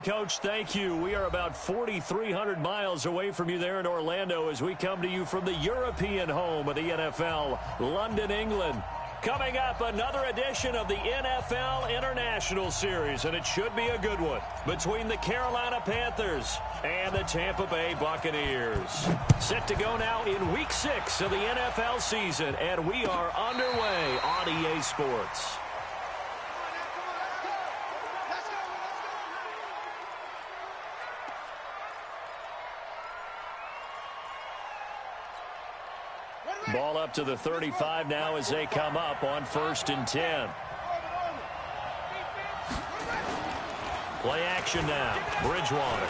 Coach, thank you. We are about 4,300 miles away from you there in Orlando as we come to you from the European home of the NFL, London, England. Coming up, another edition of the NFL International Series, and it should be a good one, between the Carolina Panthers and the Tampa Bay Buccaneers. Set to go now in Week 6 of the NFL season, and we are underway on EA Sports. Ball up to the 35 now as they come up on 1st and 10. Play action now. Bridgewater.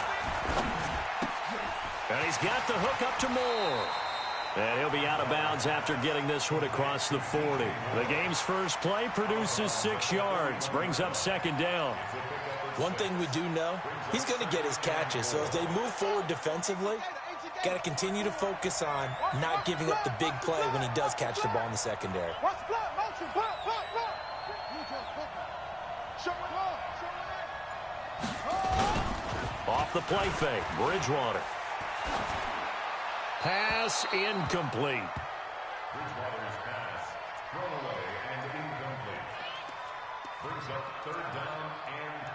And he's got the hook up to Moore. And he'll be out of bounds after getting this one across the 40. The game's first play produces 6 yards. Brings up 2nd down. One thing we do know, he's going to get his catches. So as they move forward defensively, got to continue to focus on not giving up the big play when he does catch the ball in the secondary. Off the play fake, Bridgewater. Pass incomplete. Bridgewater's pass thrown away and incomplete. Brings up 3rd down and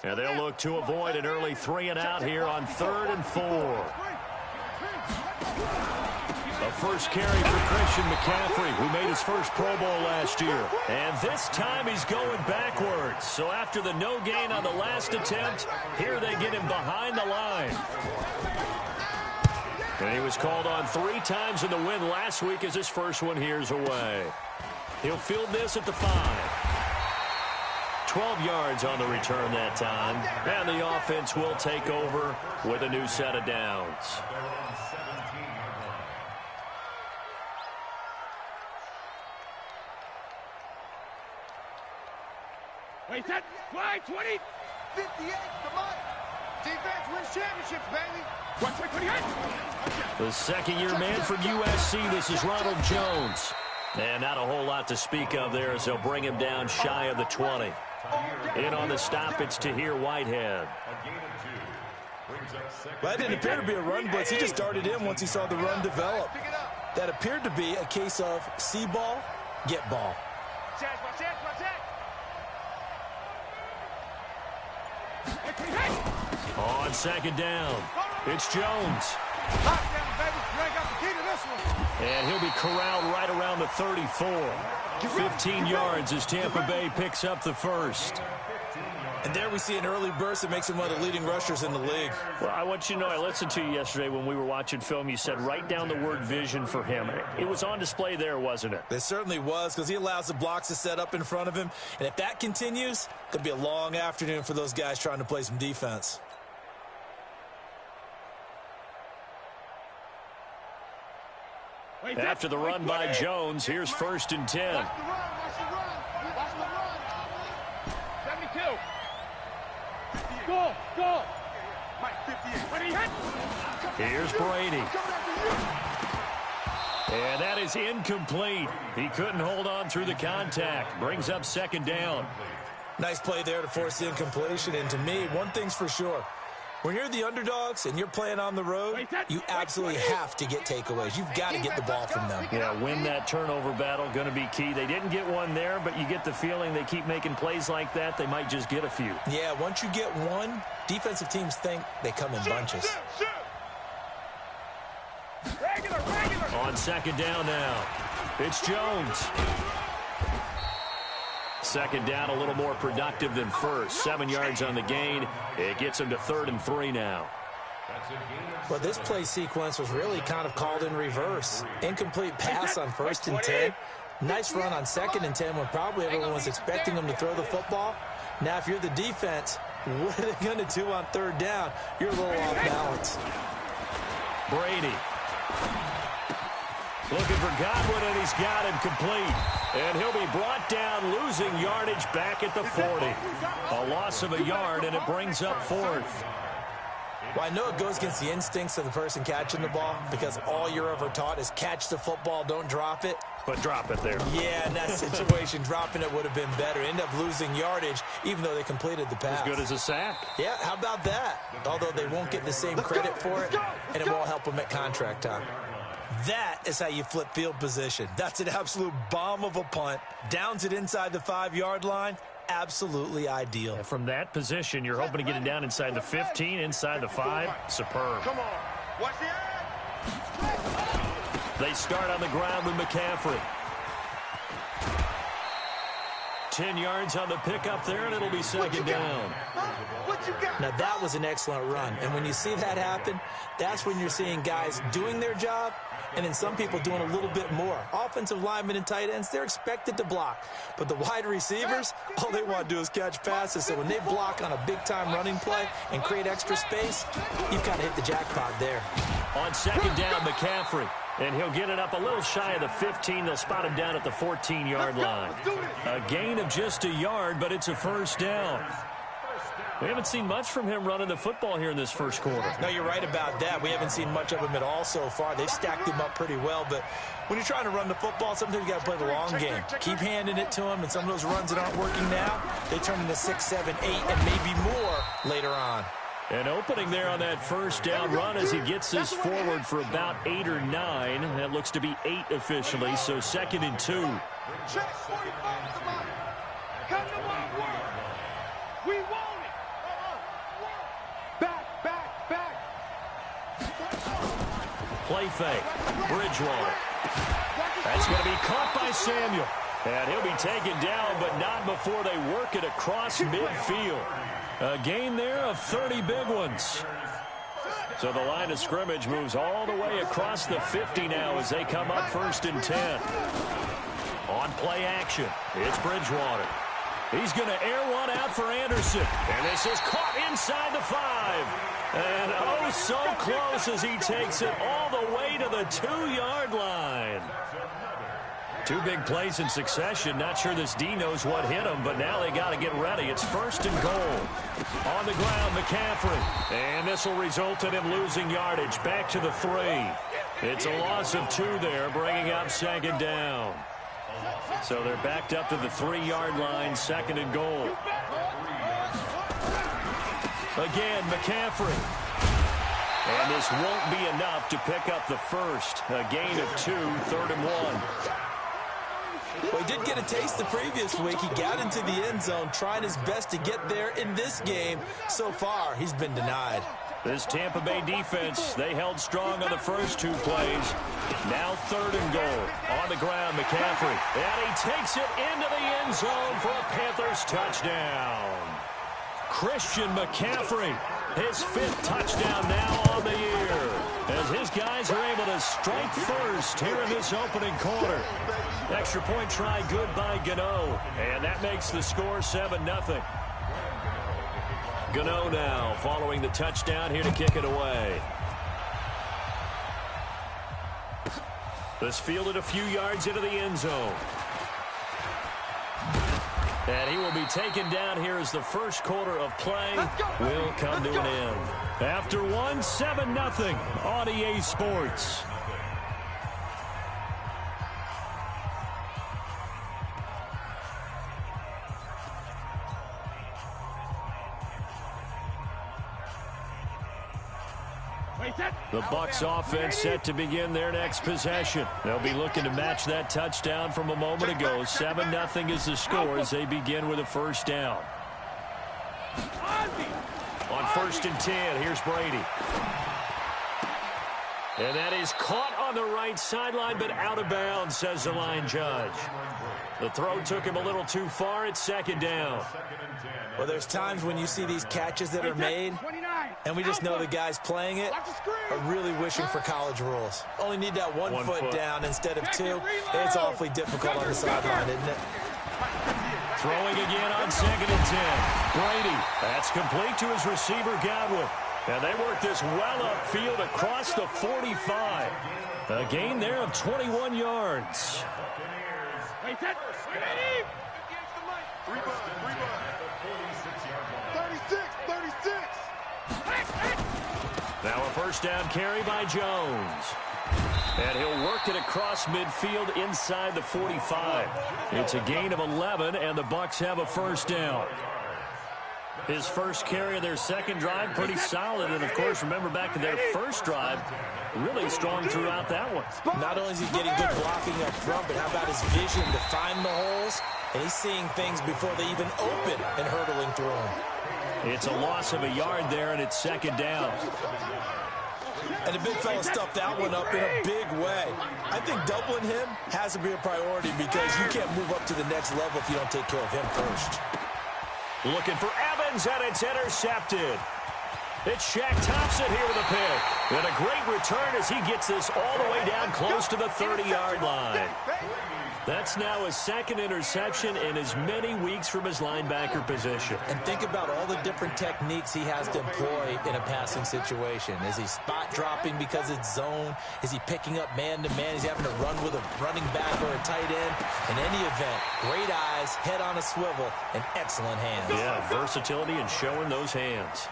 4. And they'll look to avoid an early 3-and-out here on 3rd and 4. A first carry for Christian McCaffrey, who made his first Pro Bowl last year. And this time he's going backwards. So after the no gain on the last attempt, here they get him behind the line. And he was called on 3 times in the win last week as his first one here's away. He'll field this at the 5. 12 yards on the return that time. And the offense will take over with a new set of downs. Wait, that fly 20. 58, come on. Defense wins championships, baby. 28. The second-year man from USC, this is Ronald Jones. And not a whole lot to speak of there as they'll bring him down shy of the 20. In on the stop, it's Tahir Whitehead. That didn't appear to be a run blitz. He just darted in once he saw the run develop. That appeared to be a case of see ball, get ball. On 2nd down, it's Jones. And he'll be corralled right around the 34. 15 yards as Tampa Bay picks up the first. And there we see an early burst that makes him one of the leading rushers in the league. Well, I want you to know, I listened to you yesterday when we were watching film. You said write down the word vision for him. It was on display there, wasn't it? It certainly was, because he allows the blocks to set up in front of him. And if that continues, it could be a long afternoon for those guys trying to play some defense. After the run by Jones, here's 1st and 10. 72. Go. Here's Brady. And that is incomplete. He couldn't hold on through the contact. Brings up 2nd down. Nice play there to force the incompletion. And to me, one thing's for sure. When you're the underdogs and you're playing on the road, you absolutely have to get takeaways. You've got to get the ball from them. Yeah, win that turnover battle, going to be key. They didn't get one there, but you get the feeling they keep making plays like that, they might just get a few. Yeah, once you get one, defensive teams think they come in bunches. On 2nd down now, it's Jones. 2nd down, a little more productive than first. 7 yards on the gain. It gets him to 3rd and 3 now. Well, this play sequence was really kind of called in reverse. Incomplete pass on 1st and 10. Nice run on 2nd and 10 when probably everyone was expecting him to throw the football. Now, if you're the defense, what are they going to do on 3rd down? You're a little off balance. Brady. Looking for Godwin, and he's got him complete. And he'll be brought down, losing yardage back at the 40. A loss of a yard, and it brings up 4th. Well, I know it goes against the instincts of the person catching the ball because all you're ever taught is catch the football, don't drop it. But drop it there. Yeah, in that situation, dropping it would have been better. End up losing yardage, even though they completed the pass. As good as a sack. Yeah, how about that? Although they won't get the same credit for it, and it won't help them at contract time. That is how you flip field position. That's an absolute bomb of a punt. Downs it inside the 5-yard line. Absolutely ideal. And from that position, you're hoping to get it down inside the 15, inside the 5. Superb. Come on. Watch the eye. They start on the ground with McCaffrey. 10 yards on the pickup there, and it'll be second down. What you got? Now, that was an excellent run. And when you see that happen, that's when you're seeing guys doing their job and then some people doing a little bit more. Offensive linemen and tight ends, they're expected to block. But the wide receivers, all they want to do is catch passes. So when they block on a big-time running play and create extra space, you've kind of hit the jackpot there. On second down, McCaffrey. And he'll get it up a little shy of the 15. They'll spot him down at the 14-yard line. A gain of just a yard, but it's a first down. We haven't seen much from him running the football here in this first quarter. No, you're right about that. We haven't seen much of him at all so far. They've stacked him up pretty well, but when you're trying to run the football, sometimes you got to play the long game. Keep handing it to him, and some of those runs that aren't working now, they turn into 6, 7, 8, and maybe more later on. An opening there on that first down run as he gets this forward for about 8 or 9. That looks to be 8 officially, so 2nd and 2. Check 45 to the line. Come to my work. We want it. Back. Play fake. Bridgewater. That's going to be caught by Samuel. And he'll be taken down, but not before they work it across midfield. A gain there of 30 big ones. So the line of scrimmage moves all the way across the 50 now as they come up 1st and 10. On play action, it's Bridgewater. He's going to air one out for Anderson. And this is caught inside the 5. And oh, so close as he takes it all the way to the 2-yard line. 2 big plays in succession. Not sure this D knows what hit him, but now they got to get ready. It's 1st and goal. On the ground, McCaffrey. And this will result in him losing yardage. Back to the 3. It's a loss of 2 there, bringing up 2nd down. So they're backed up to the 3-yard line, 2nd and goal. Again, McCaffrey. And this won't be enough to pick up the first. A gain of 2, 3rd and 1. Well, he did get a taste the previous week. He got into the end zone, trying his best to get there in this game. So far, he's been denied. This Tampa Bay defense, they held strong on the first 2 plays. Now 3rd and goal. On the ground, McCaffrey. And he takes it into the end zone for a Panthers touchdown. Christian McCaffrey, his 5th touchdown now on the year, as his guys are able to strike first here in this opening quarter. Extra point try good by Gano, and that makes the score 7-0. Gano now following the touchdown here to kick it away. This fielded a few yards into the end zone. And he will be taken down here as the first quarter of play will come to an end. After 1, 7-0 on EA Sports. The Bucs offense set to begin their next possession. They'll be looking to match that touchdown from a moment ago. 7-0 is the score as they begin with a first down. On 1st and 10, here's Brady. And that is caught on the right sideline, but out of bounds, says the line judge. The throw took him a little too far. It's 2nd down. Well, there's times when you see these catches that are made, and we just know the guys playing it are really wishing for college rules. Only need that one foot down instead of 2. It's awfully difficult on the sideline, isn't it? Throwing again on 2nd and 10. Brady, that's complete to his receiver, Godwin. And they work this well upfield across the 45. A gain there of 21 yards. Wait, that. 36. Now a first down carry by Jones. And he'll work it across midfield inside the 45. It's a gain of 11, and the Bucs have a first down. His first carry of their second drive, pretty solid. And, of course, remember back to their first drive, really strong throughout that one. Not only is he getting good blocking up front, but how about his vision to find the holes? And he's seeing things before they even open and hurdling through them. It's a loss of a yard there, and it's second down. And the big fella stuffed that one up in a big way. I think doubling him has to be a priority because you can't move up to the next level if you don't take care of him first. Looking for Evans, and it's intercepted. It's Shaq Thompson here with a pick. And a great return as he gets this all the way down close to the 30-yard line. That's now his second interception in as many weeks from his linebacker position. And think about all the different techniques he has to employ in a passing situation. Is he spot dropping because it's zone? Is he picking up man-to-man? Is he having to run with a running back or a tight end? In any event, great eyes, head on a swivel, and excellent hands. Yeah, versatility and showing those hands.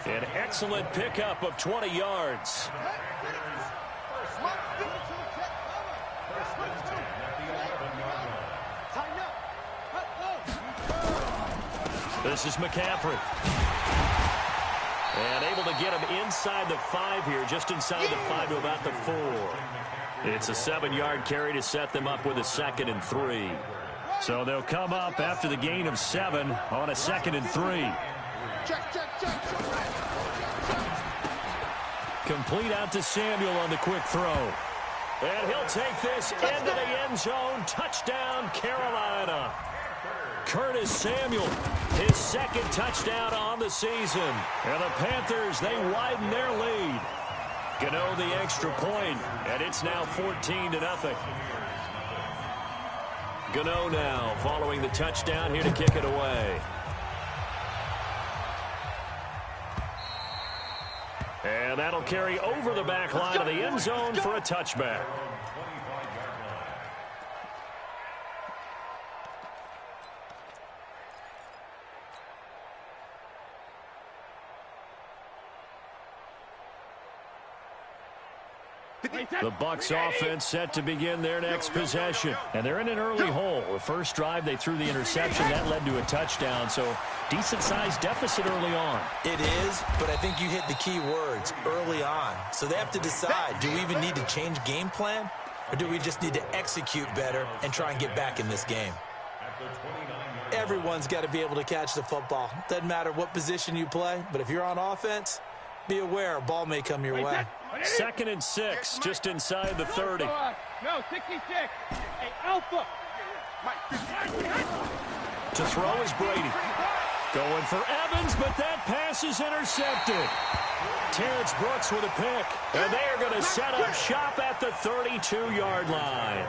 An excellent pickup of 20 yards. This is McCaffrey. And able to get him inside the 5 here, just inside the 5 to about the 4. It's a 7-yard carry to set them up with a 2nd and 3. So they'll come up after the gain of 7 on a 2nd and 3. Complete out to Samuel on the quick throw. And he'll take this into the end zone. Touchdown, Carolina. Curtis Samuel, his 2nd touchdown on the season. And the Panthers, they widen their lead. Gano the extra point, and it's now 14-0. Gano now following the touchdown here to kick it away. And that'll carry over the back line of the end zone for a touchback. The Bucs offense set to begin their next possession. And they're in an early hole. The first drive, they threw the interception. That led to a touchdown. So decent-sized deficit early on. It is, but I think you hit the key words, early on. So they have to decide, do we even need to change game plan? Or do we just need to execute better and try and get back in this game? Everyone's got to be able to catch the football. Doesn't matter what position you play, but if you're on offense, be aware a ball may come your way. 2nd and 6, just inside the 30. No, 66. Hey, Alpha. To throw is Brady. Going for Evans, but that pass is intercepted. Terrence Brooks with a pick. And they are going to set up shop at the 32-yard line.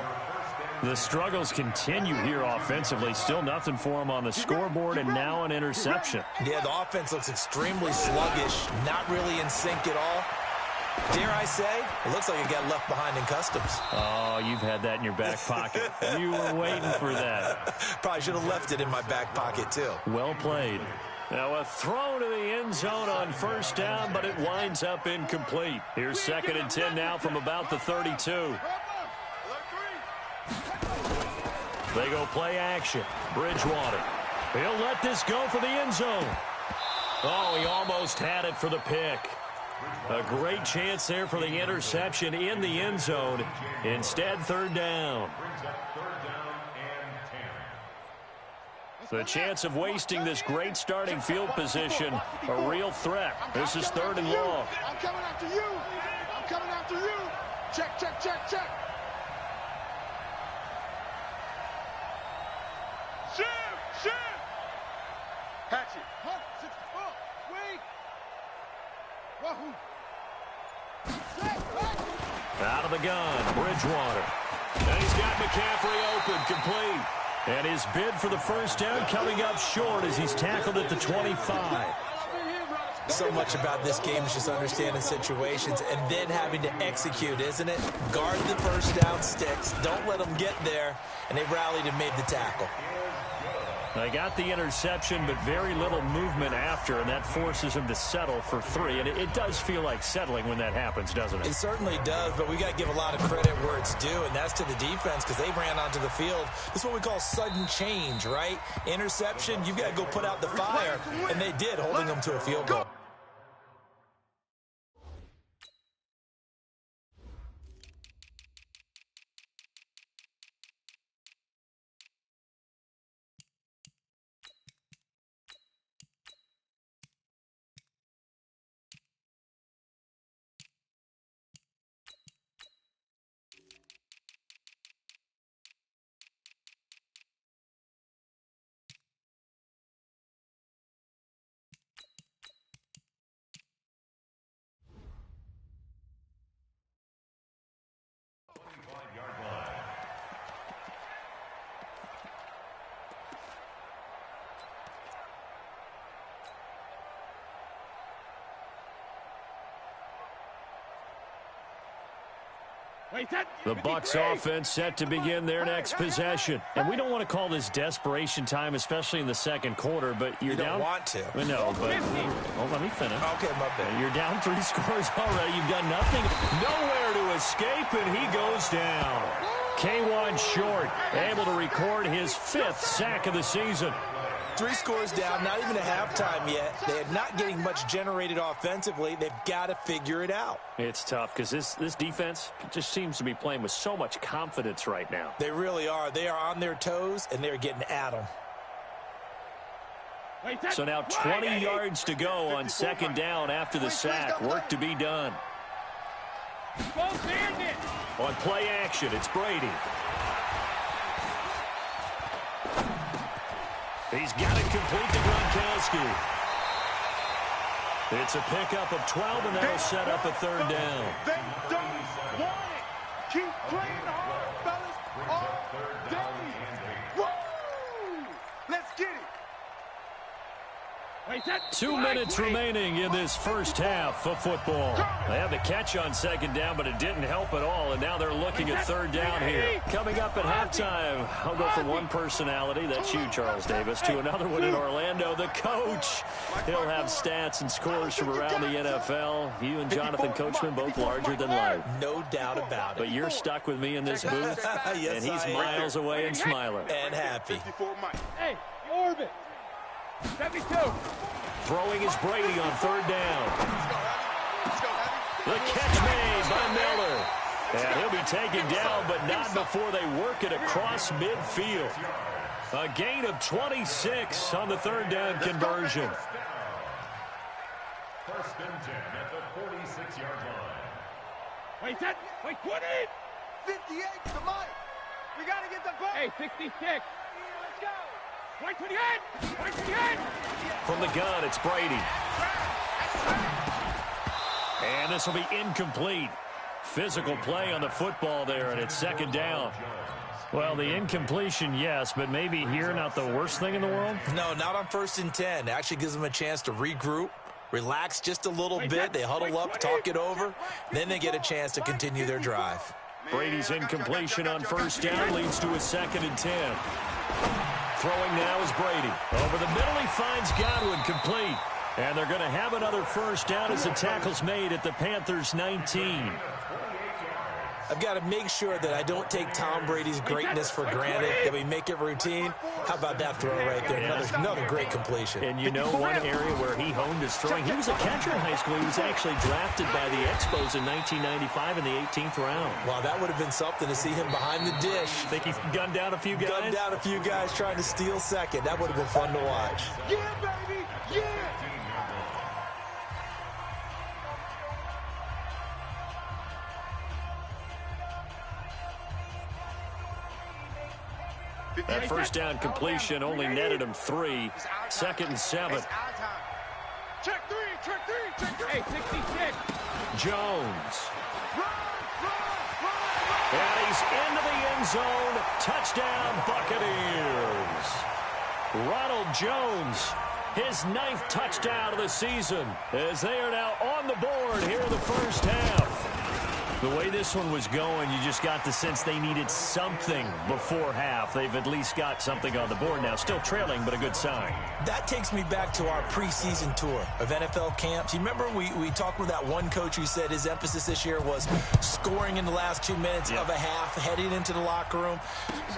The struggles continue here offensively. Still nothing for them on the scoreboard, and now an interception. Yeah, the offense looks extremely sluggish, not really in sync at all. Dare I say, it looks like it got left behind in customs. Oh, you've had that in your back pocket. You were waiting for that. Probably should have left it in my back pocket, too. Well played. Now a throw to the end zone on first down, but it winds up incomplete. Here's 2nd and 10 now from about the 32. They go play action. Bridgewater. He'll let this go for the end zone. Oh, he almost had it for the pick. A great chance there for the interception in the end zone. Instead, 3rd down. The chance of wasting this great starting field position, a real threat. This is 3rd and long. I'm coming after you. I'm coming after you. Check, check, check, check. Shoot! Hatchet. Wait. Wahoo. Out of the gun, Bridgewater. And he's got McCaffrey open, complete. And his bid for the first down coming up short as he's tackled at the 25. So much about this game is just understanding situations and then having to execute, isn't it? Guard the first down sticks. Don't let them get there. And they rallied and made the tackle. They got the interception, but very little movement after, and that forces him to settle for 3. And it does feel like settling when that happens, doesn't it? It certainly does, but we got to give a lot of credit where it's due, and that's to the defense because they ran onto the field. This is what we call sudden change, right? Interception, you've got to go put out the fire, and they did, holding them to a field goal. The Bucs offense set to begin their next possession. And we don't want to call this desperation time, especially in the second quarter, but you're down. You don't want to. No, but let me finish. Okay, my bad. You're down 3 scores already. You've done nothing. Nowhere to escape, and he goes down. K1 Short able to record his 5th sack of the season. 3 scores down, not even a halftime yet. They're not getting much generated offensively. They've got to figure it out. It's tough because this defense just seems to be playing with so much confidence right now. They really are. They are on their toes, and they're getting at them. So now 20 yards to go on 2nd down after the sack. Work to be done. On play action, it's Brady. He's got it complete to Gronkowski. It's a pickup of 12, and that'll set up a 3rd down. They don't want it. Keep playing hard, fellas, all day. Woo! Let's get it. 2 minutes remaining in this first half of football. They had the catch on 2nd down, but it didn't help at all, and now they're looking at 3rd down here. Coming up at halftime, I'll go from one personality, that's you, Charles Davis, to another one in Orlando, the coach. He'll have stats and scores from around the NFL. You and Jonathan Coachman both larger than life. No doubt about it. But you're stuck with me in this booth, yes, and he's miles away and smiling. And happy. Hey, orbit. 72. Throwing is Brady on 3rd down. The catch made by Miller. And he'll be taken down, but not before they work it across midfield. A gain of 26 on the 3rd down conversion. 1st and 10 at the 46-yard line. Wait, 20. 58 to Mike. We got to get the ball. Hey, 66. Let's go. 128. From the gun, it's Brady. And this will be incomplete. Physical play on the football there, and it's 2nd down. Well, the incompletion, yes, but maybe here not the worst thing in the world? No, not on 1st and 10. It actually gives them a chance to regroup, relax just a little bit. They huddle up, talk it over. Then they get a chance to continue their drive. Brady's incompletion on 1st down leads to a 2nd and 10. Throwing now is Brady. Over the middle, he finds Godwin complete. And they're going to have another 1st down as the tackle's made at the Panthers' 19. I've got to make sure that I don't take Tom Brady's greatness for granted, that we make it routine. How about that throw right there? Another great completion. And you know one area where he honed his throwing? He was a catcher in high school. He was actually drafted by the Expos in 1995 in the 18th round. Wow, that would have been something to see him behind the dish. Think he's gunned down a few guys? Gunned down a few guys trying to steal 2nd. That would have been fun to watch. Yeah, baby. Yeah. That 1st down completion only netted him 3. 2nd and 7. Check 3. Hey, 66. Jones. And he's into the end zone. Touchdown, Buccaneers. Ronald Jones, his 9th touchdown of the season, as they are now on the board here in the 1st half. The way this one was going, you just got the sense they needed something before half. They've at least got something on the board now. Still trailing, but a good sign. That takes me back to our preseason tour of NFL camps. You remember we talked with that one coach who said his emphasis this year was scoring in the last 2 minutes of a half, heading into the locker room.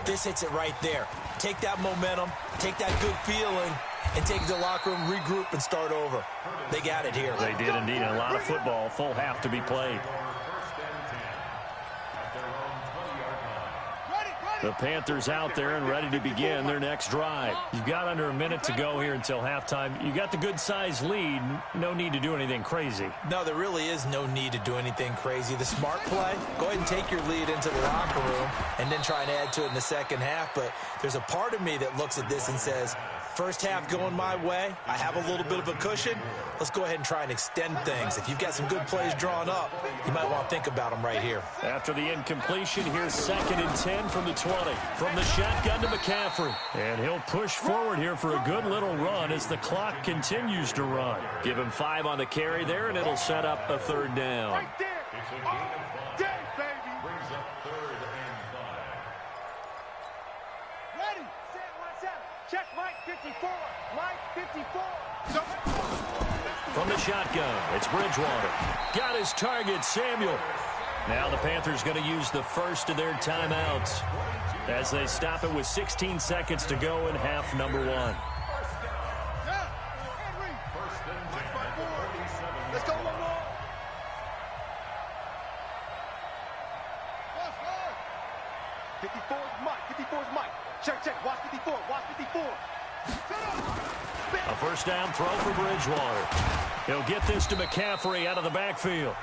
This hits it right there. Take that momentum, take that good feeling, and take it to the locker room, regroup, and start over. They got it here. They did indeed. A lot of football, full half to be played. The Panthers out there and ready to begin their next drive. You've got under a minute to go here until halftime. You got the good-sized lead. No need to do anything crazy. No, there really is no need to do anything crazy. The smart play, go ahead and take your lead into the locker room and then try and add to it in the second half. But there's a part of me that looks at this and says, first half going my way, I have a little bit of a cushion. Let's go ahead and try and extend things. If you've got some good plays drawn up, you might want to think about them right here. After the incompletion, here's 2nd and 10 from the 20. From the shotgun to McCaffrey. And he'll push forward here for a good little run as the clock continues to run. Give him 5 on the carry there, and it'll set up a 3rd down. Right there. It's a gain of 5. Baby. Brings up 3rd and 5. Ready, set, watch out. Check Mike 54. Mike 54. So, From the shotgun, it's Bridgewater. Got his target, Samuel. Now the Panthers going to use the first of their timeouts as they stop it with 16 seconds to go in half number 1. let's go, one more. 54 is Mike. 54 is Mike. Check. Watch 54. Watch 54. A first down throw for Bridgewater. He'll get this to McCaffrey out of the backfield.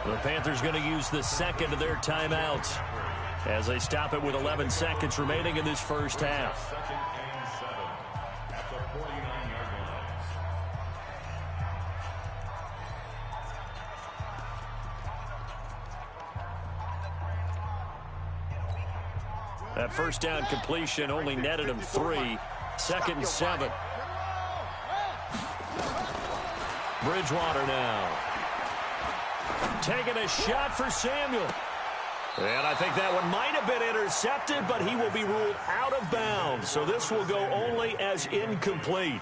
The Panthers going to use the second of their timeouts as they stop it with 11 seconds remaining in this first half. 2nd and 7 at the 49-yard line. That first down completion only netted him 3. 2nd and 7. Bridgewater now. Taking a shot for Samuel. And I think that one might have been intercepted, but he will be ruled out of bounds. So this will go only as incomplete.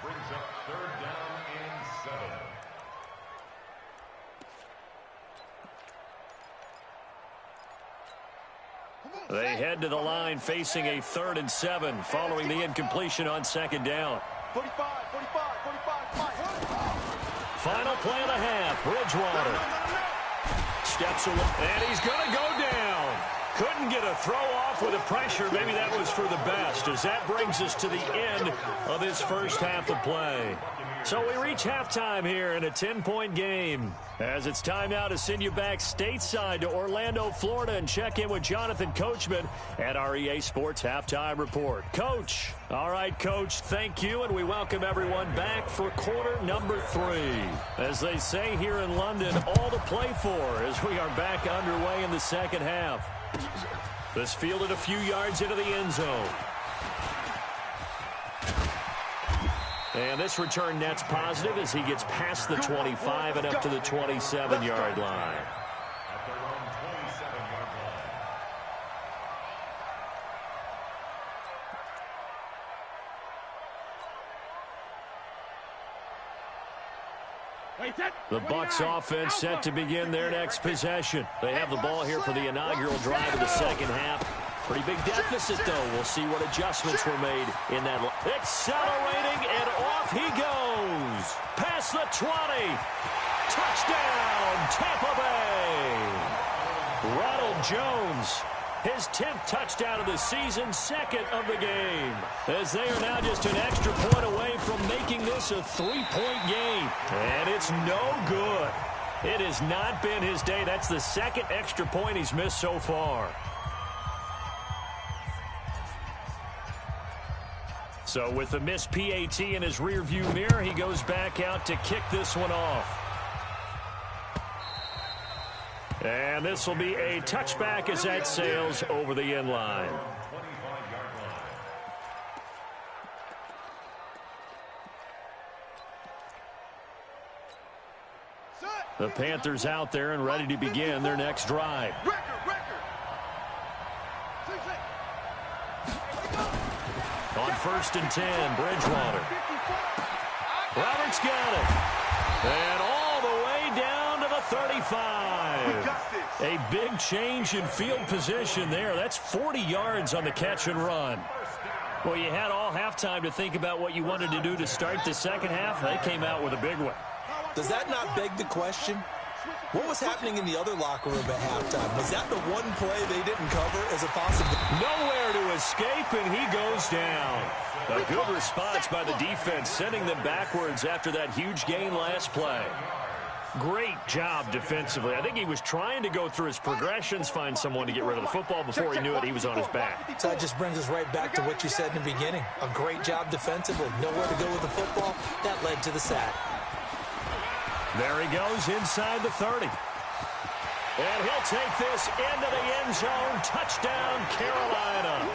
Brings up 3rd down and 7. They head to the line facing a 3rd and 7 following the incompletion on 2nd down. 45. Final play of the half. Bridgewater steps away, and he's going to go down. Couldn't get a throw off with the pressure. Maybe that was for the best, as that brings us to the end of this first half of play. So we reach halftime here in a 10-point game, as it's time now to send you back stateside to Orlando, Florida, and check in with Jonathan Coachman at our EA Sports Halftime Report. Coach. All right, Coach, thank you, and we welcome everyone back for quarter number 3. As they say here in London, all to play for as we are back underway in the second half. This fielded a few yards into the end zone. And this return net's positive as he gets past the 25 and up to the 27-yard line. At their own 27-yard line. The Bucs offense set to begin their next possession. They have the ball here for the inaugural drive of the second half. Pretty big deficit, though. We'll see what adjustments were made in that. Accelerating, and off he goes. Past the 20. Touchdown, Tampa Bay. Ronald Jones, his 10th touchdown of the season, 2nd of the game. As they are now just an extra point away from making this a 3-point game. And it's no good. It has not been his day. That's the 2nd extra point he's missed so far. So with the missed PAT in his rearview mirror, he goes back out to kick this one off. And this will be a touchback as that sails over the end line. 25-yard line. Set. The Panthers out there and ready to begin their next drive. On 1st and 10, Bridgewater. Roberts got it. And all the way down to the 35. A big change in field position there. That's 40 yards on the catch and run. Well, you had all halftime to think about what you wanted to do to start the second half. They came out with a big one. Does that not beg the question? What was happening in the other locker room at halftime? Was that the one play they didn't cover as a possibility? Nowhere to escape, and he goes down. A good response by the defense, sending them backwards after that huge gain last play. Great job defensively. I think he was trying to go through his progressions, find someone to get rid of the football. Before he knew it, he was on his back. So that just brings us right back to what you said in the beginning. A great job defensively. Nowhere to go with the football. That led to the sack. There he goes inside the 30. And he'll take this into the end zone. Touchdown, Carolina.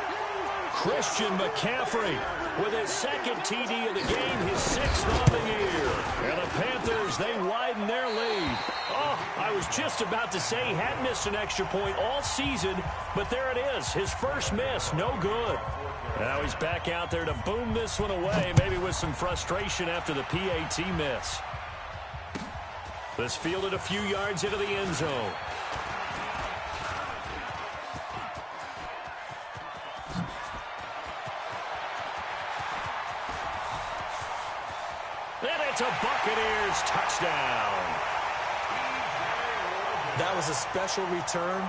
Christian McCaffrey with his second TD of the game, his 6th on the year. And the Panthers, they widen their lead. Oh, I was just about to say he hadn't missed an extra point all season, but there it is, his first miss, no good. Now he's back out there to boom this one away, maybe with some frustration after the PAT miss. This fielded a few yards into the end zone. And it's a Buccaneers touchdown. That was a special return,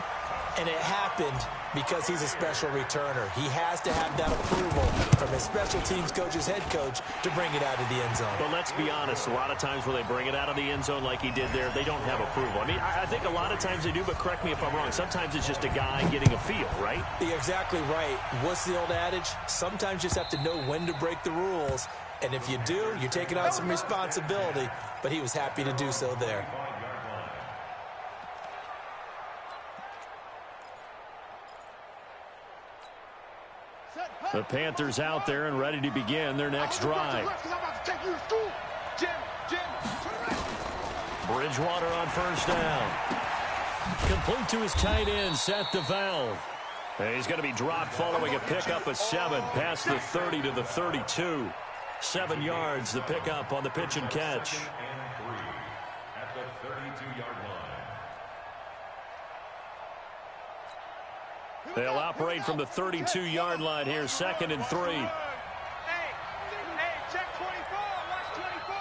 and it happened because he's a special returner. He has to have that approval from his special teams coach's head coach to bring it out of the end zone. But let's be honest, a lot of times when they bring it out of the end zone like he did there, they don't have approval. I mean, I think a lot of times they do, but correct me if I'm wrong. Sometimes it's just a guy getting a feel, right? You're exactly right. What's the old adage? Sometimes you just have to know when to break the rules. And if you do, you're taking on some responsibility. But he was happy to do so there. The Panthers out there and ready to begin their next drive. Bridgewater on 1st down. Complete to his tight end, Seth DeValve. And he's going to be dropped following a pickup of 7 past the 30 to the 32. 7 yards, the pickup on the pitch and catch. At the 32-yard line. They'll operate from the 32-yard line here, 2nd and 3. Hey, check 24. Watch 24.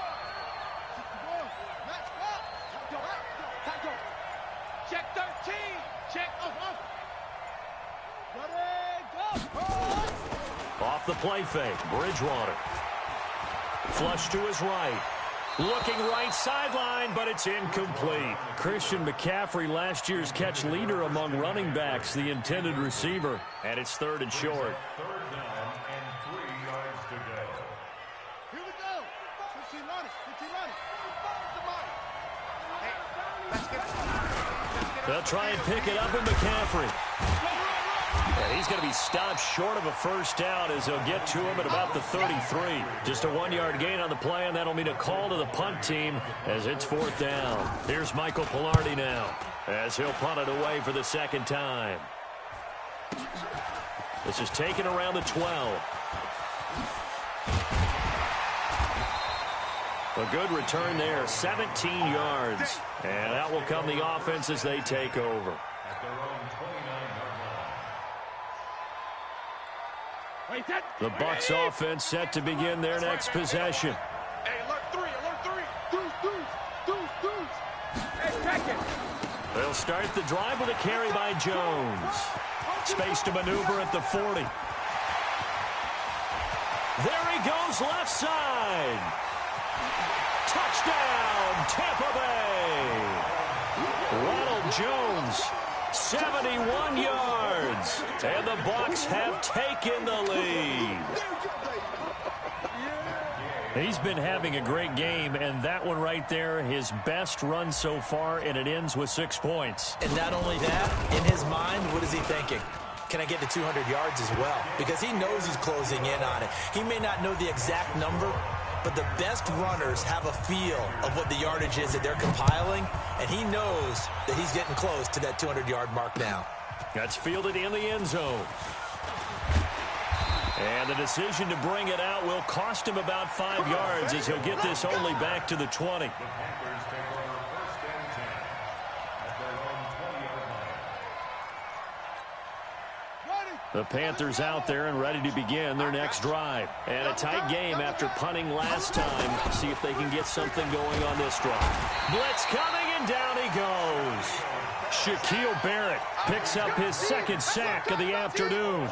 Check 13. Check. Off the play fake, Bridgewater. Flush to his right. Looking right sideline, but it's incomplete. Christian McCaffrey, last year's catch leader among running backs, the intended receiver. And it's 3rd and short. 3rd down and 3 yards to go. Here we go. 15 running. They'll try and pick it up in McCaffrey. And he's going to be stopped short of a 1st down as they'll get to him at about the 33. Just a 1-yard gain on the play, and that'll mean a call to the punt team as it's 4th down. Here's Michael Pilardi now as he'll punt it away for the 2nd time. This is taken around the 12. A good return there, 17 yards. And that will come the offense as they take over. At their own 29-yard line. The Bucs offense set to begin their next possession. Hey, alert 3. Deuce. Hey, check it. They'll start the drive with a carry by Jones. Space to maneuver at the 40. There he goes, left side. Touchdown, Tampa Bay. Ronald Jones, 71 yards. And the Bucs have taken the lead. He's been having a great game, and that one right there, his best run so far, and it ends with 6 points. And not only that, in his mind, what is he thinking? Can I get to 200 yards as well? Because he knows he's closing in on it. He may not know the exact number, but the best runners have a feel of what the yardage is that they're compiling, and he knows that he's getting close to that 200-yard mark now. That's fielded in the end zone. And the decision to bring it out will cost him about 5 yards as he'll get this only back to the 20. The Panthers out there and ready to begin their next drive. And a tight game after punting last time. See if they can get something going on this drive. Blitz coming, and down he goes. Shaquille Barrett picks up his second sack of the afternoon.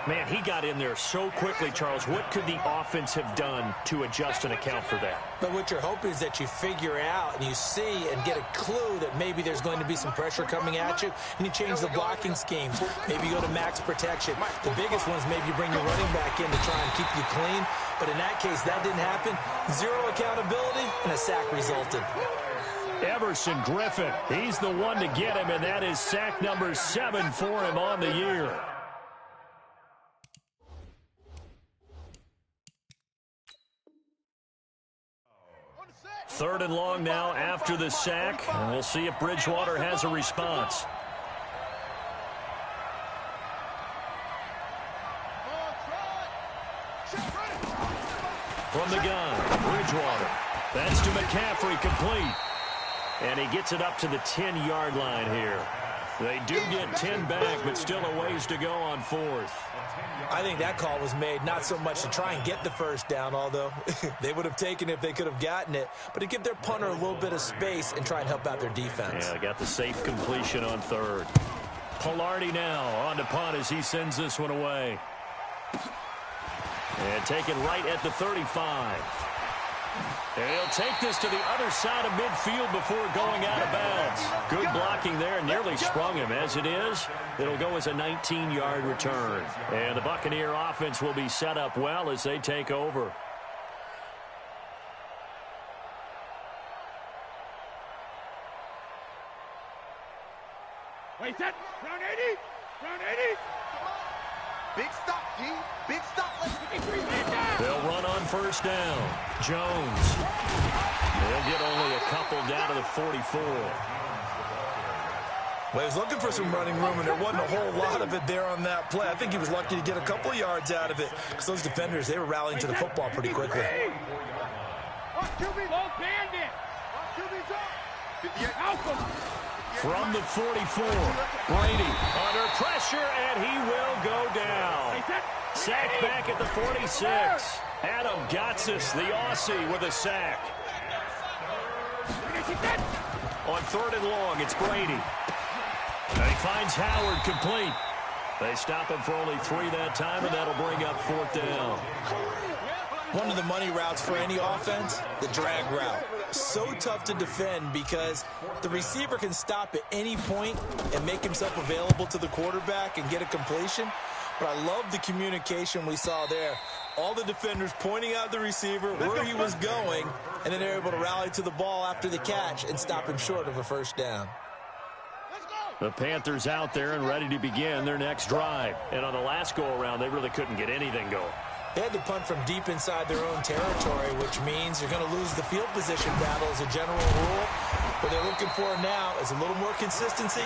Man, he got in there so quickly, Charles. What could the offense have done to adjust and account for that? But what you're hoping is that you figure out and you see and get a clue that maybe there's going to be some pressure coming at you, and you change the blocking schemes. Maybe you go to max protection. The biggest one is maybe you bring your running back in to try and keep you clean. But in that case, that didn't happen. Zero accountability, and a sack resulted. Everson Griffin, he's the one to get him, and that is sack number 7 for him on the year. Third and long now after the sack, and we'll see if Bridgewater has a response. From the gun, Bridgewater. That's to McCaffrey, complete. And he gets it up to the 10-yard line here. They do get 10 back, but still a ways to go on 4th. I think that call was made not so much to try and get the first down, although they would have taken it if they could have gotten it, but to give their punter a little bit of space and try and help out their defense. Yeah, got the safe completion on 3rd. Pilardi now on to punt as he sends this one away. And taken right at the 35. And he'll take this to the other side of midfield before going out of bounds. Good blocking there, nearly sprung him. As it is, it'll go as a 19-yard return. And the Buccaneer offense will be set up well as they take over. Wait, set. Round 80. Round 80. Big stop, G. Big stop. They'll run on first down. Jones. They'll get only a couple down to the 44. Well, he was looking for some running room, and there wasn't a whole lot of it there on that play. I think he was lucky to get a couple of yards out of it because those defenders, they were rallying to the football pretty quickly. From the 44, Brady under pressure, and he will go down. Sack back at the 46. Adam Gotsis, the Aussie, with a sack. On 3rd and long, it's Brady. And he finds Howard complete. They stop him for only 3 that time, and that'll bring up 4th down. One of the money routes for any offense, the drag route. So tough to defend because the receiver can stop at any point and make himself available to the quarterback and get a completion. But I love the communication we saw there. All the defenders pointing out the receiver, where he was going, and then they're able to rally to the ball after the catch and stop him short of a first down. The Panthers out there and ready to begin their next drive. And on the last go-around, they really couldn't get anything going. They had to punt from deep inside their own territory, which means you're going to lose the field position battle as a general rule. What they're looking for now is a little more consistency,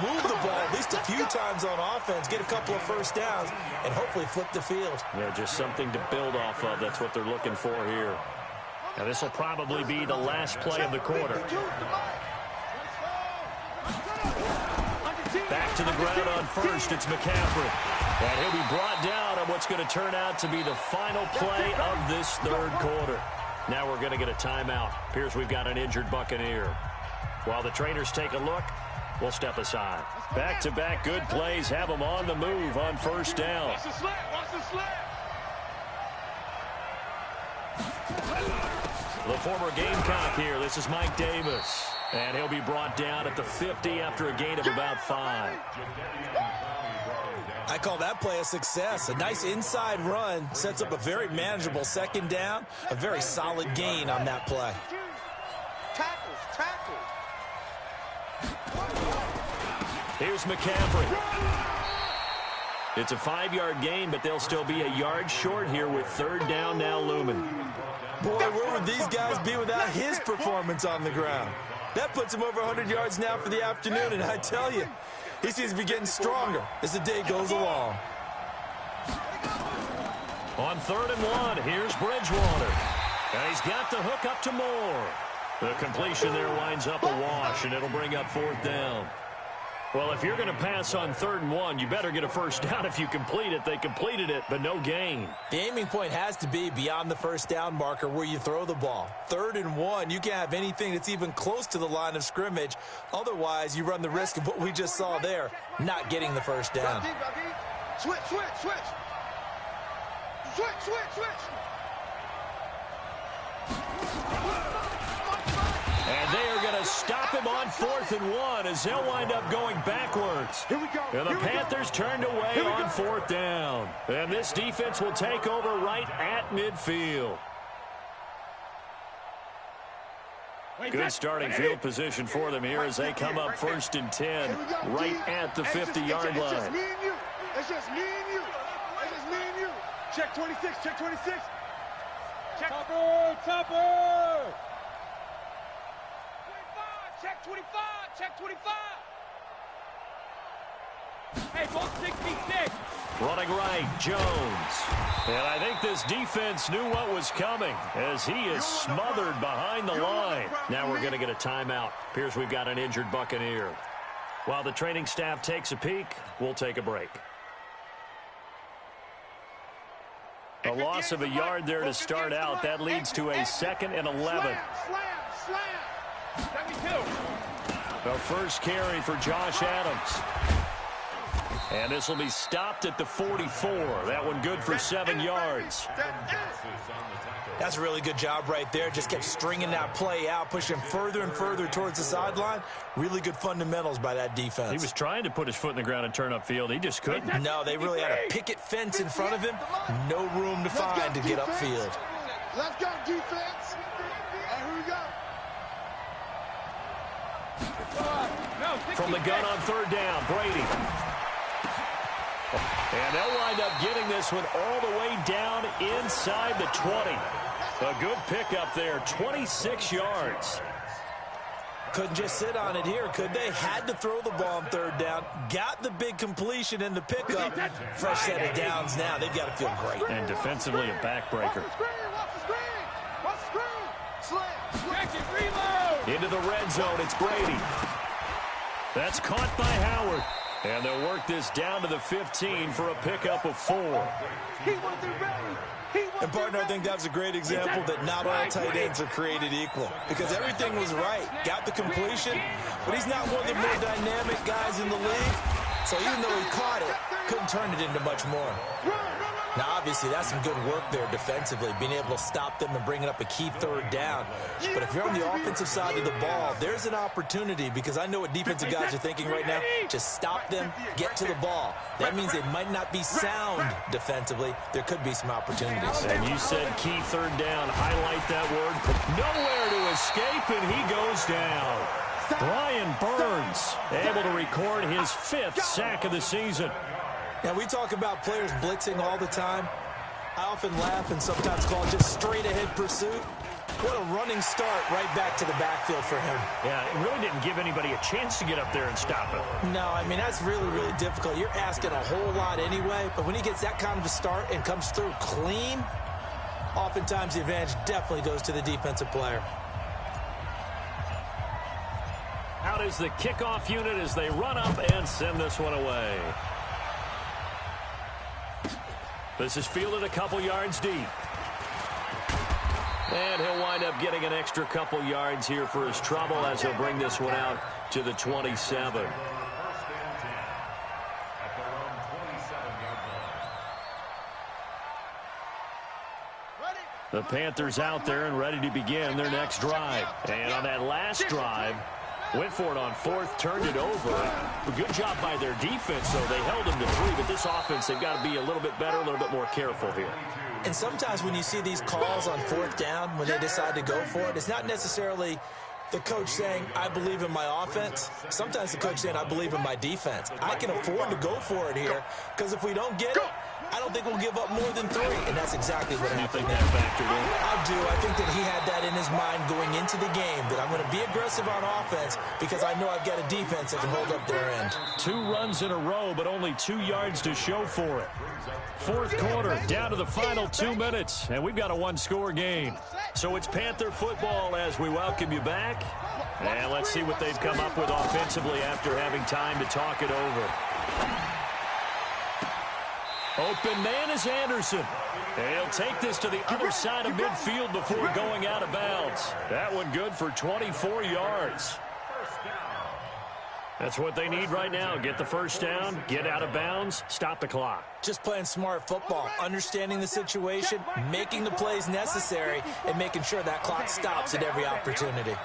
move the ball at least a few times on offense, get a couple of first downs, and hopefully flip the field. Yeah, just something to build off of. That's what they're looking for here. Now, this will probably be the last play of the quarter. Back to the ground on first, it's McCaffrey. And he'll be brought down on what's going to turn out to be the final play of this 3rd quarter. Now we're going to get a timeout. Appears we've got an injured Buccaneer. While the trainers take a look, we'll step aside. Back-to-back good plays have them on the move on first down. Watch the slant. Watch the slant. The former Gamecock here. This is Mike Davis. And he'll be brought down at the 50 after a gain of about 5. I call that play a success. A nice inside run sets up a very manageable 2nd down. A very solid gain on that play. Tackles. Here's McCaffrey. It's a 5-yard gain, but they'll still be a yard short here with third down now looming. Boy, where would these guys be without his performance on the ground? That puts him over 100 yards now for the afternoon, and I tell you, he seems to be getting stronger as the day goes along. On 3rd and 1, here's Bridgewater. And he's got the hook up to Moore. The completion there winds up a wash, and it'll bring up 4th down. Well, if you're going to pass on 3rd and 1, you better get a first down if you complete it. They completed it, but no gain. The aiming point has to be beyond the first down marker where you throw the ball. 3rd and 1, you can't have anything that's even close to the line of scrimmage. Otherwise, you run the risk of what we just saw there, not getting the first down. Switch. And they are going to stop him on 4th and 1 as they'll wind up going backwards. Here we go. And the Panthers turned away on 4th down. And this defense will take over right at midfield. Good starting field position for them here as they come up 1st and 10 right at the 50-yard line. It's just me and you. Check 26. Check. Topper. Check 25. Hey, ball 66. Running right, Jones. And I think this defense knew what was coming as he is smothered behind the line. Now we're going to get a timeout. Appears we've got an injured Buccaneer. While the training staff takes a peek, we'll take a break. A loss of a yard there to start out. That leads to a 2nd and 11. Slam. 72. The first carry for Josh Adams. And this will be stopped at the 44. That one good for 7 yards. That's a really good job right there. Just kept stringing that play out, pushing him further and further towards the sideline. Really good fundamentals by that defense. He was trying to put his foot in the ground and turn upfield. He just couldn't. No, they really had a picket fence in front of him. No room to find to get upfield. Let's go, defense. And here we go. From the gun on 3rd down, Brady. And they'll wind up getting this one all the way down inside the 20. A good pickup there, 26 yards. Couldn't just sit on it here, could they? Had to throw the ball on 3rd down. Got the big completion in the pickup. Fresh set of downs now. They've got to feel great. And defensively a backbreaker. Watch the screen. Slam. Into the red zone, it's Brady. That's caught by Howard. And they'll work this down to the 15 for a pickup of 4. And, partner, I think that was a great example that not all tight ends are created equal. Because everything was right. Got the completion, but he's not one of the more dynamic guys in the league. So even though he caught it, couldn't turn it into much more. Now, obviously, that's some good work there defensively, being able to stop them and bringing up a key 3rd down. But if you're on the offensive side of the ball, there's an opportunity, because I know what defensive guys are thinking right now. Just stop them, get to the ball. That means they might not be sound defensively. There could be some opportunities. And you said key 3rd down. Highlight that word. Nowhere to escape, and he goes down. Brian Burns able to record his 5th sack of the season. Now, we talk about players blitzing all the time. I often laugh and sometimes call it just straight-ahead pursuit. What a running start right back to the backfield for him. Yeah, it really didn't give anybody a chance to get up there and stop it. No, I mean, that's really, really difficult. You're asking a whole lot anyway, but when he gets that kind of a start and comes through clean, oftentimes the advantage definitely goes to the defensive player. Out is the kickoff unit as they run up and send this one away. This is fielded a couple yards deep. And he'll wind up getting an extra couple yards here for his trouble as he'll bring this one out to the 27. The Panthers out there and ready to begin their next drive. And on that last drive, went for it on 4th, turned it over. A good job by their defense, though. They held them to 3, but this offense, they've got to be a little bit better, a little bit more careful here. And sometimes when you see these calls on 4th down, when they decide to go for it, it's not necessarily The coach saying, I believe in my offense. Sometimes the coach saying, I believe in my defense. I can afford to go for it here, because if we don't get it, I don't think we'll give up more than 3. And that's exactly what happened there. I do. I think that he had that in his mind going into the game, that I'm going to be aggressive on offense because I know I've got a defense that can hold up their end. 2 runs in a row, but only 2 yards to show for it. 4th quarter, down to the final 2 minutes, and we've got a 1-score game. So it's Panther football as we welcome you back. And let's see what they've come up with offensively after having time to talk it over. Open man is Anderson. And he'll take this to the other side of midfield before going out of bounds. That one good for 24 yards. That's what they need right now. Get the first down, get out of bounds, stop the clock. Just playing smart football, understanding the situation, making the plays necessary, and making sure that clock stops at every opportunity.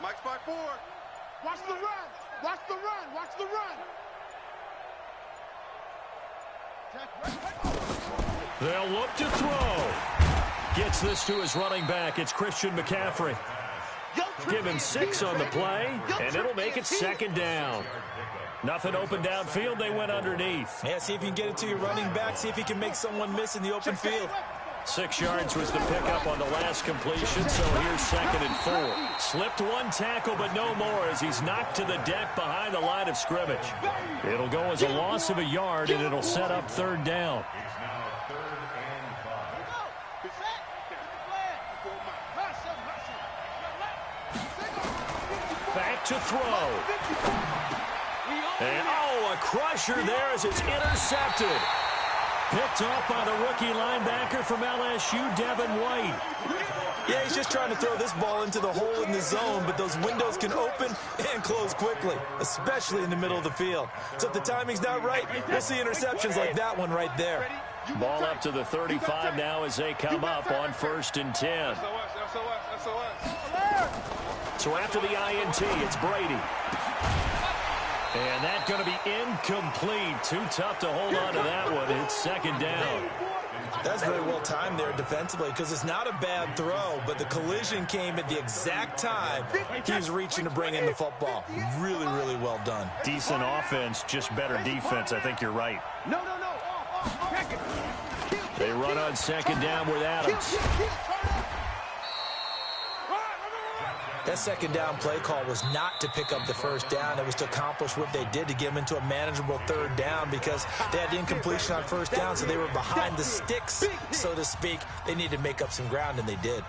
Mike's by 4. Watch the run. Watch the run. Watch the run. They'll look to throw. Gets this to his running back. It's Christian McCaffrey. Give him 6 on the play, and it'll make it 2nd down. Nothing open downfield. They went underneath. Yeah, see if you can get it to your running back. See if you can make someone miss in the open field. 6 yards was the pickup on the last completion, so here's 2nd and 4. Slipped 1 tackle, but no more as he's knocked to the deck behind the line of scrimmage. It'll go as a loss of a yard, and it'll set up 3rd down. Back to throw. And, a crusher there as it's intercepted. Picked off by the rookie linebacker from LSU, Devin White. Yeah, he's just trying to throw this ball into the hole in the zone, but those windows can open and close quickly, especially in the middle of the field. So if the timing's not right, we'll see interceptions like that one right there. Ball up to the 35 now as they come up on 1st and 10. So after the INT, it's Brady. And that's going to be incomplete. Too tough to hold on to that one. It's 2nd down. That's very well timed there defensively because it's not a bad throw, but the collision came at the exact time he was reaching to bring in the football. Really, really well done. Decent offense, just better defense. I think you're right. No. They run on 2nd down with Adams. That 2nd down play call was not to pick up the 1st down. It was to accomplish what they did to get them into a manageable 3rd down because they had the incompletion on 1st down, so they were behind the sticks, so to speak. They needed to make up some ground, and they did.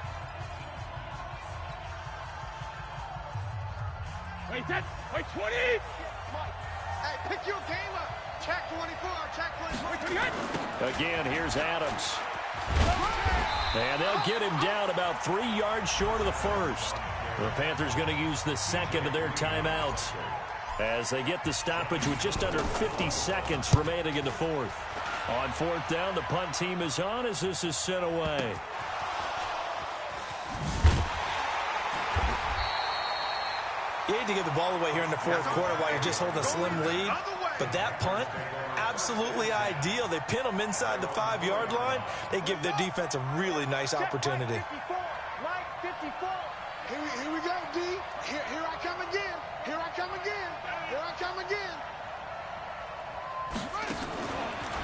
Wait, 20! Hey, pick your game up. Check 24, check 24. Again, here's Adams. And they'll get him down about 3 yards short of the 1st. The Panthers going to use the 2nd of their timeouts as they get the stoppage with just under 50 seconds remaining in the 4th. On 4th down, the punt team is on as this is sent away. You hate to give the ball away here in the 4th quarter while you're just holding a slim lead, but that punt, absolutely ideal. They pin them inside the 5-yard line. They give their defense a really nice opportunity. Here we go, D. Here I come again. Here I come again. Here I come again.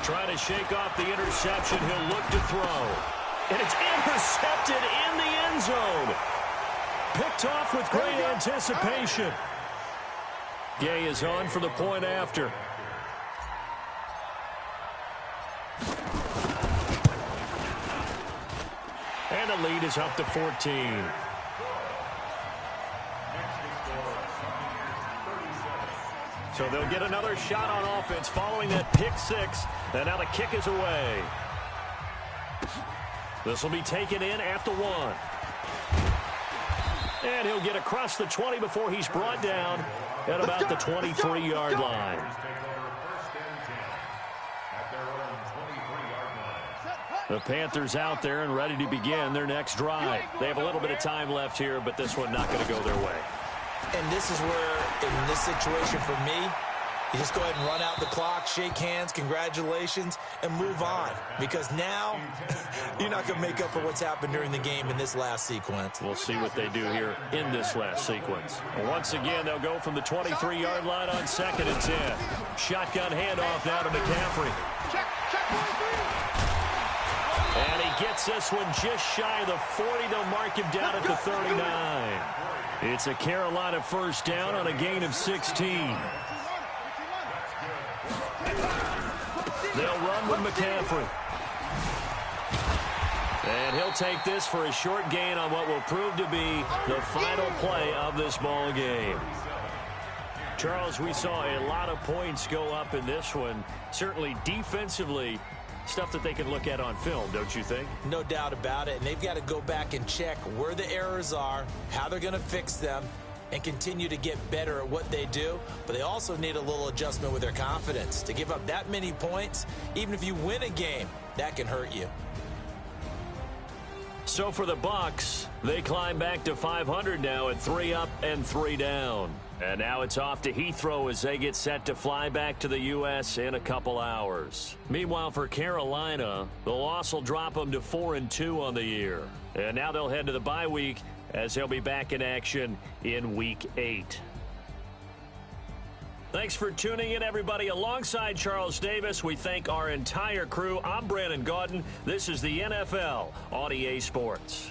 Trying to shake off the interception. He'll look to throw. And it's intercepted in the end zone. Picked off with great anticipation. Gay is on for the point after. And the lead is up to 14. So they'll get another shot on offense following that pick 6. And now the kick is away. This will be taken in at the 1. And he'll get across the 20 before he's brought down at about the 23-yard line. The Panthers out there and ready to begin their next drive. They have a little bit of time left here, but this one not going to go their way. And this is where, in this situation for me, You just go ahead and run out the clock, shake hands, congratulations, and move on. Because now, you're not going to make up for what's happened during the game in this last sequence. We'll see what they do here in this last sequence. Once again, they'll go from the 23-yard line on 2nd and 10. Shotgun handoff now to McCaffrey. And he gets this one just shy of the 40. They'll mark him down at the 39. It's a Carolina first down on a gain of 16. They'll run with McCaffrey. And he'll take this for a short gain on what will prove to be the final play of this ball game. Charles, we saw a lot of points go up in this one. Certainly defensively, stuff that they can look at on film, don't you think? No doubt about it. And they've got to go back and check where the errors are, how they're going to fix them, and continue to get better at what they do. But they also need a little adjustment with their confidence. To give up that many points, even if you win a game, that can hurt you. So for the Bucs, they climb back to 500 now at 3 up and 3 down. And now it's off to Heathrow as they get set to fly back to the U.S. in a couple hours. Meanwhile, for Carolina, the loss will drop them to 4-2 on the year. And now they'll head to the bye week as they'll be back in action in Week 8. Thanks for tuning in, everybody. Alongside Charles Davis, we thank our entire crew. I'm Brandon Gaudin. This is the NFL on EA Sports.